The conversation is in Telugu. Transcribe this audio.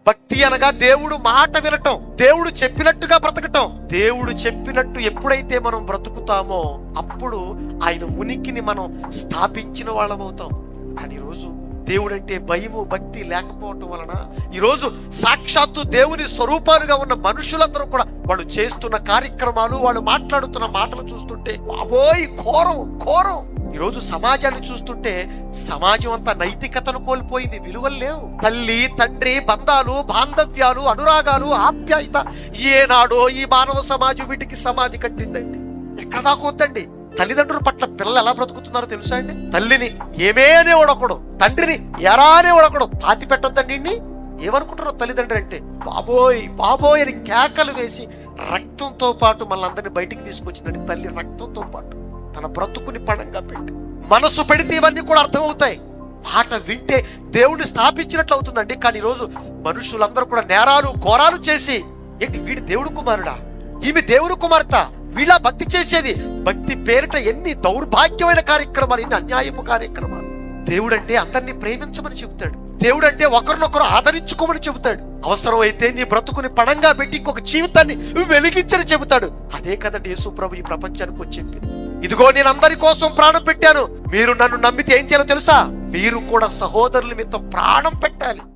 భక్తి అనగా దేవుడు మాట వినటం, దేవుడు చెప్పినట్టుగా బ్రతకటం. దేవుడు చెప్పినట్టు ఎప్పుడైతే మనం బ్రతుకుతామో అప్పుడు ఆయన ఉనికిని మనం స్థాపించిన వాళ్ళమవుతాం. కానీ ఈరోజు దేవుడంటే భయము భక్తి లేకపోవటం వలన ఈరోజు సాక్షాత్తు దేవుని స్వరూపాలుగా ఉన్న మనుషులందరూ కూడా వాళ్ళు చేస్తున్న కార్యక్రమాలు, వాళ్ళు మాట్లాడుతున్న మాటలు చూస్తుంటే బాబోయ్ ఘోరం ఘోరం. ఈరోజు సమాజాన్ని చూస్తుంటే సమాజం అంతా నైతికతను కోల్పోయింది, విలువలు లేవు. తల్లి తండ్రి బంధాలు బాంధవ్యాలు అనురాగాలు ఆప్యాయత ఏనాడో ఈ మానవ సమాజం వీటికి సమాధి కట్టిందండి. ఎక్కడ దాకా వద్దండి. తల్లిదండ్రుల పట్ల పిల్లలు ఎలా బ్రతుకుతున్నారో తెలుసా అండి? తల్లిని ఏమే అనేవాడొకడు, తండ్రిని ఎరా అనేవాడొకడు పాతి పెట్టొద్దండి. ఏమనుకుంటున్నారు తల్లిదండ్రులు అంటే? బాబోయ్ బాబోయ్ అని కేకలు వేసి రక్తంతో పాటు మళ్ళందరినీ బయటికి తీసుకొచ్చిందండి. తల్లి రక్తంతో పాటు తన బ్రతుకుని పణంగా పెట్టి మనసు పెడితే ఇవన్నీ కూడా అర్థమవుతాయి. మాట వింటే దేవుడిని స్థాపించినట్లు అవుతుందండి. కానీ ఈరోజు మనుషులందరూ కూడా నేరాలు ఘోరాలు చేసి, ఏంటి వీడి దేవుడు కుమారుడా, ఈమె దేవుడు కుమార్తె, వీళ్ళ భక్తి చేసేది, భక్తి పేరిట ఎన్ని దౌర్భాగ్యమైన కార్యక్రమాలు, ఎన్ని అన్యాయపు కార్యక్రమాలు. దేవుడంటే అందరినీ ప్రేమించమని చెబుతాడు. దేవుడంటే ఒకరినొకరు ఆదరించుకోమని చెబుతాడు. అవసరమైతే నీ బ్రతుకుని పణంగా పెట్టి ఇంకొక జీవితాన్ని వెలిగించని చెబుతాడు. అదే కదండి యేసు ప్రభు ఈ ప్రపంచానికి వచ్చి చెప్పింది. ఇదిగో నేను అందరి కోసం ప్రాణం పెట్టాను, మీరు నన్ను నమ్మితే ఏం చేయాలో తెలుసా? మీరు కూడా సహోదరుల నిమిత్తం ప్రాణం పెట్టాలి.